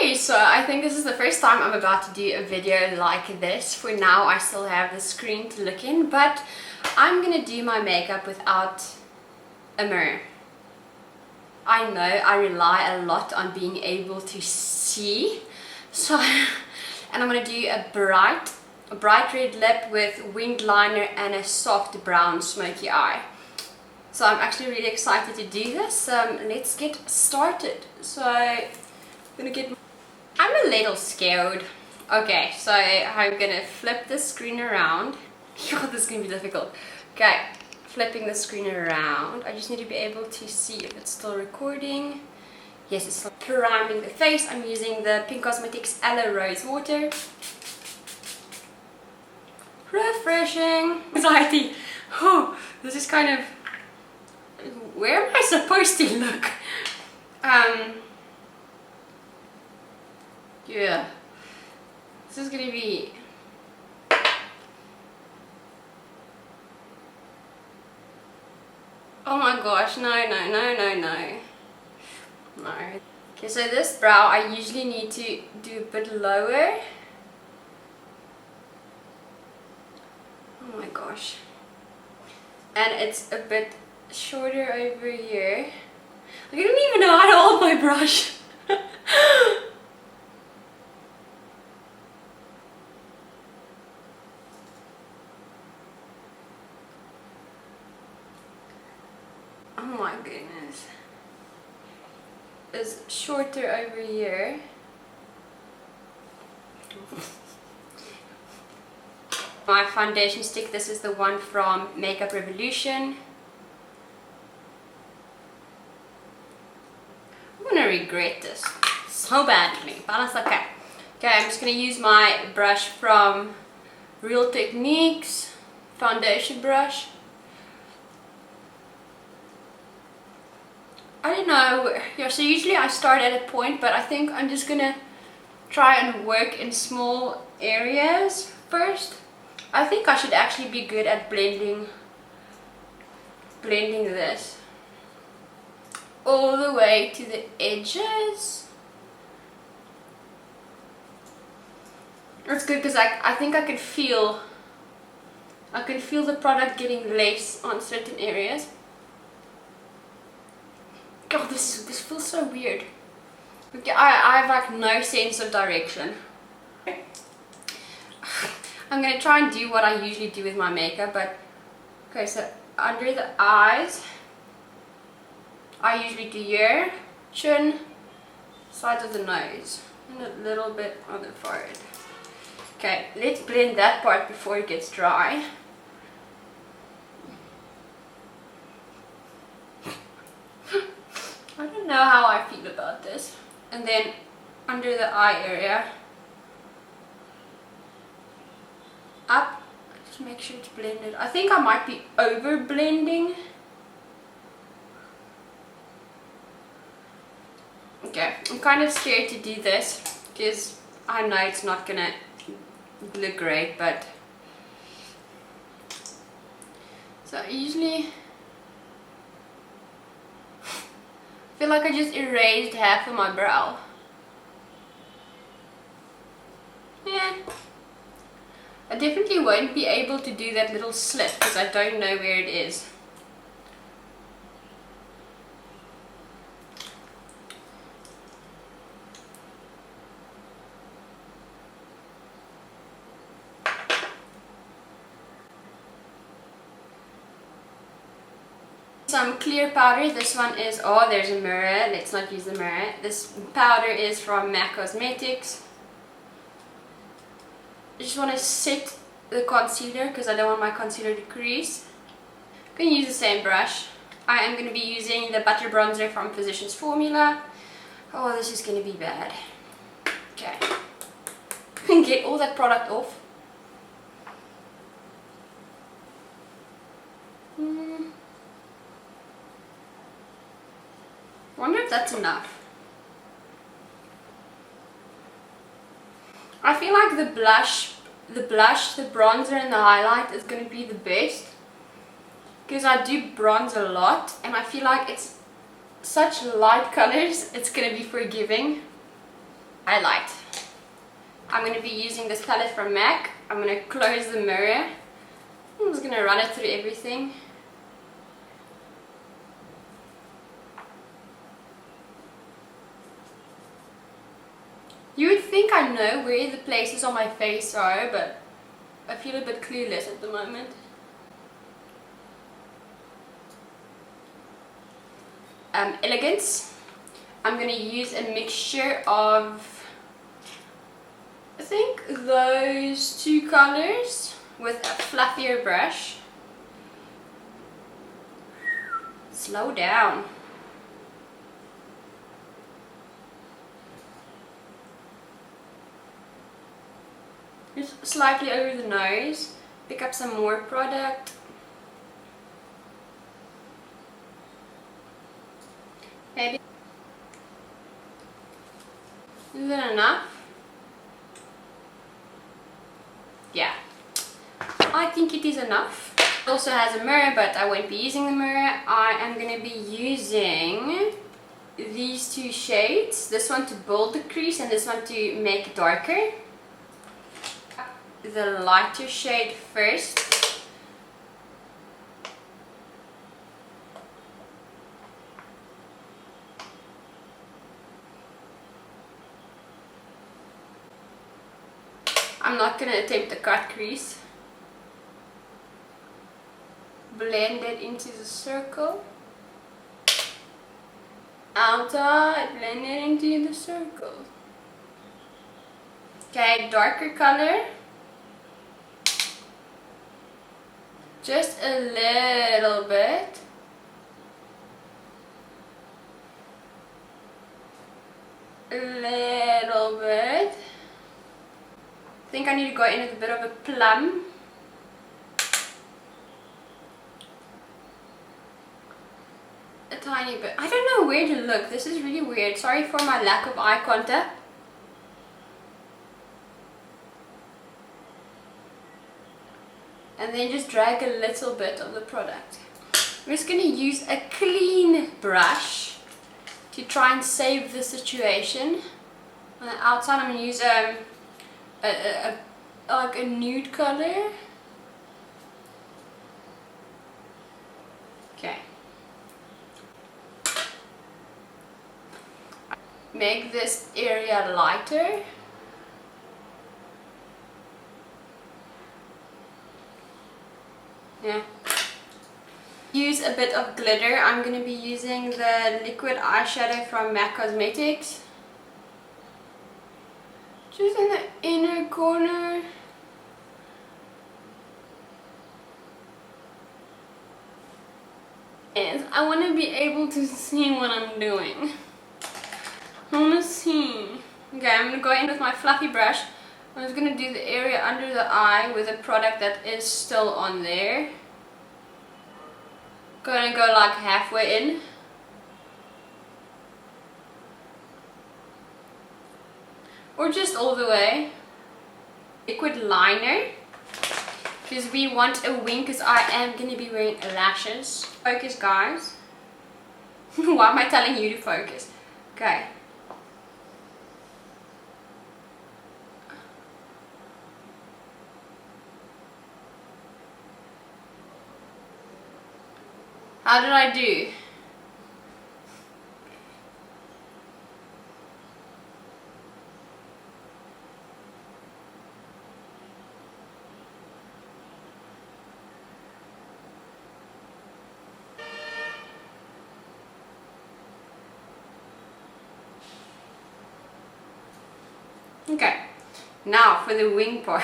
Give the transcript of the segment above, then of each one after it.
Okay, so I think this is the first time I'm about to do a video like this. For now, I still have the screen to look in, but I'm gonna do my makeup without a mirror. I know I rely a lot on being able to see, so and I'm gonna do a bright red lip with winged liner and a soft brown smoky eye. So I'm actually really excited to do this. Let's get started. So I'm a little scared. Okay, so I'm gonna flip the screen around. God, this is gonna be difficult. Okay, flipping the screen around. I just need to be able to see if it's still recording. Yes, it's still priming the face. I'm using the Pink Cosmetics Aloe Rose Water. Refreshing. Anxiety. Oh, this is kind of... Where am I supposed to look? Yeah. This is gonna be... Oh my gosh, no. No. Okay, so this brow I usually need to do a bit lower. Oh my gosh. And it's a bit shorter over here. I don't even know how to hold my brush. Oh my goodness. It's shorter over here. My foundation stick, this is the one from Makeup Revolution. I'm gonna regret this so badly, but that's okay. Okay, I'm just gonna use my brush from Real Techniques foundation brush. I don't know, yeah, so usually I start at a point, but I think I'm just gonna try and work in small areas first. I think I should actually be good at blending this all the way to the edges. That's good because I think I can feel the product getting less on certain areas. God, this feels so weird. Okay, I have like no sense of direction. I'm gonna try and do what I usually do with my makeup, but okay, so under the eyes, I usually do here, chin, sides of the nose, and a little bit on the forehead. Okay, let's blend that part before it gets dry. I don't know how I feel about this. And then under the eye area, up, just make sure it's blended. I think I might be over blending. Okay, I'm kind of scared to do this because I know it's not gonna look great, but so usually I feel like I just erased half of my brow. Yeah. I definitely won't be able to do that little slit because I don't know where it is. Some clear powder. This one is, oh, there's a mirror. Let's not use the mirror. This powder is from MAC Cosmetics. I just want to set the concealer because I don't want my concealer to crease. I'm going to use the same brush. I am going to be using the Butter Bronzer from Physicians Formula. Oh, this is going to be bad. Okay. Get all that product off. Wonder if that's enough. I feel like the blush, the bronzer and the highlight is going to be the best because I do bronze a lot and I feel like it's such light colors, it's going to be forgiving. I highlight. I'm going to be using this palette from MAC. I'm going to close the mirror. I'm just going to run it through everything. You would think I know where the places on my face are, but I feel a bit clueless at the moment. Elegance. I'm going to use a mixture of, I think, those two colors with a fluffier brush. Slow down. Just slightly over the nose. Pick up some more product. Maybe. Is that enough? Yeah. I think it is enough. It also has a mirror, but I won't be using the mirror. I am going to be using these two shades. This one to build the crease and this one to make it darker. The lighter shade first. I'm not going to attempt a cut crease. Blend it into the circle. Outside, blend it into the circle. Okay, darker color. Just a little bit. A little bit. I think I need to go in with a bit of a plum. A tiny bit. I don't know where to look. This is really weird. Sorry for my lack of eye contact. And then just drag a little bit of the product. I'm just going to use a clean brush to try and save the situation. On the outside I'm going to use like a nude color. Okay. Make this area lighter. Yeah. Use a bit of glitter. I'm going to be using the liquid eyeshadow from MAC Cosmetics. Just in the inner corner. And I want to be able to see what I'm doing. I want to see. Okay, I'm going to go in with my fluffy brush. I'm just going to do the area under the eye with a product that is still on there. Going to go like halfway in. Or just all the way. Liquid liner. Because we want a wing, because I am going to be wearing lashes. Focus, guys. Why am I telling you to focus? Okay. How did I do? Okay, now for the wing part.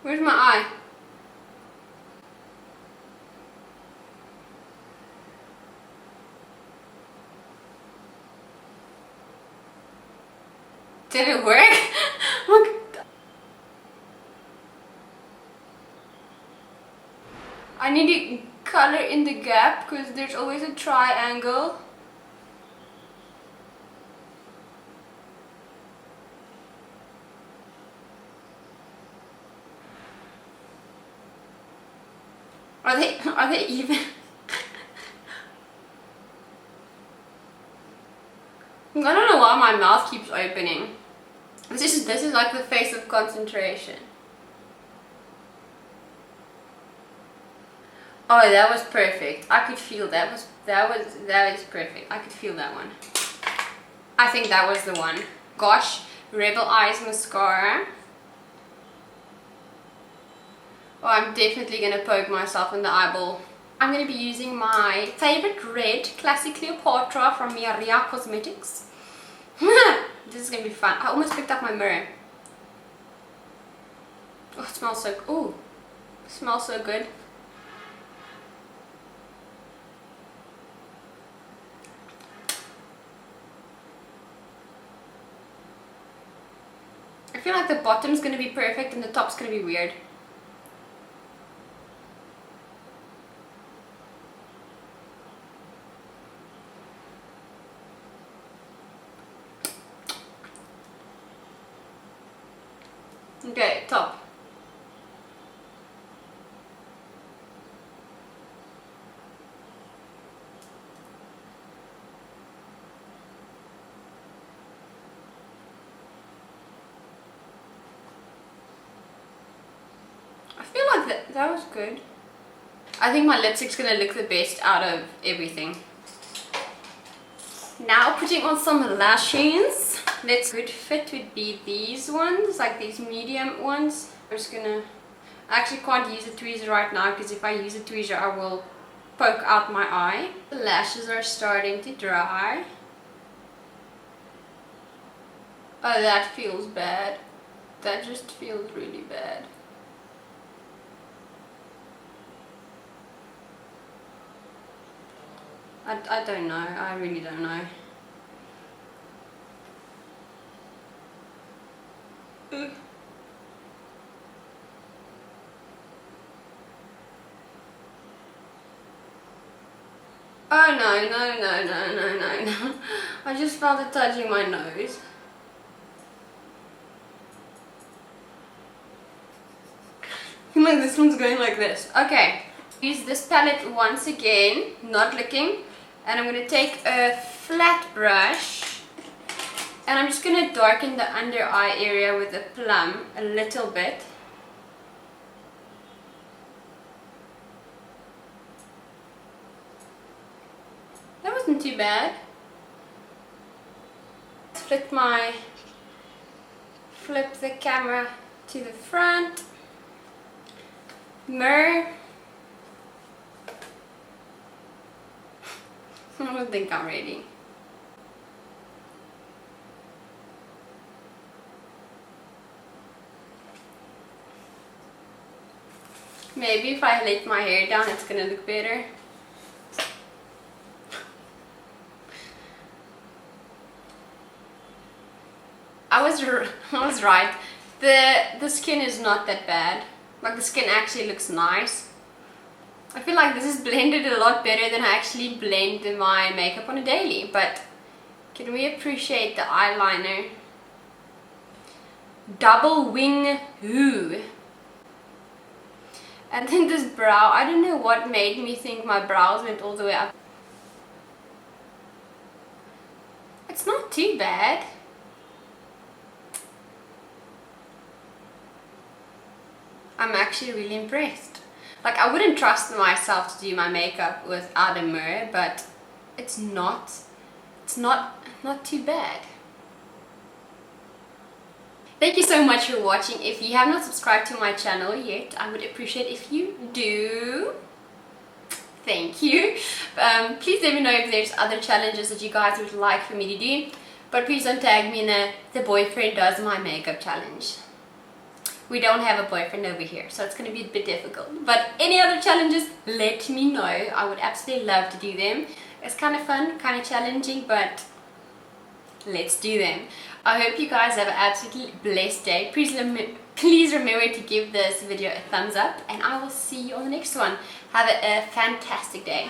Where's my eye? Did it work? I need to color in the gap because there's always a triangle. Are they even? I don't know why my mouth keeps opening. This is like the face of concentration. Oh, that was perfect. I could feel that is perfect. I could feel that one. I think that was the one. Gosh, Rebel Eyes mascara. Oh, I'm definitely gonna poke myself in the eyeball. I'm gonna be using my favorite red Classic Cleopatra from Ria Cosmetics. This is gonna be fun. I almost picked up my mirror. Oh, it smells so. Ooh, it smells so good. I feel like the bottom's gonna be perfect and the top's gonna be weird. Okay, top. I feel like that was good. I think my lipstick's gonna look the best out of everything. Now putting on some lashes. Let's good fit would be these ones, like these medium ones. I'm just gonna, I actually can't use a tweezer right now because if I use a tweezer I will poke out my eye. The lashes are starting to dry. Oh, that feels bad. That just feels really bad. I don't know. I really don't know. Oh no. I just felt it touching my nose. I feel like this one's going like this. Okay. Use this palette once again, not looking. And I'm going to take a flat brush. And I'm just going to darken the under eye area with a plum a little bit. That wasn't too bad. Flip the camera to the front. Mirror. I don't think I'm ready. Maybe if I let my hair down it's gonna look better. I was right. The skin is not that bad. Like the skin actually looks nice. I feel like this is blended a lot better than I actually blend my makeup on a daily. But can we appreciate the eyeliner? Double wing hoo. And then this brow, I don't know what made me think my brows went all the way up. It's not too bad. I'm actually really impressed. Like I wouldn't trust myself to do my makeup without a mirror, but it's not too bad. Thank you so much for watching. If you have not subscribed to my channel yet, I would appreciate if you do. Thank you. Please let me know if there's other challenges that you guys would like for me to do. But please don't tag me in the boyfriend does my makeup challenge. We don't have a boyfriend over here, so it's going to be a bit difficult. But any other challenges, let me know. I would absolutely love to do them. It's kind of fun, kind of challenging, but let's do them. I hope you guys have an absolutely blessed day. Please remember to give this video a thumbs up, and I will see you on the next one. Have a fantastic day.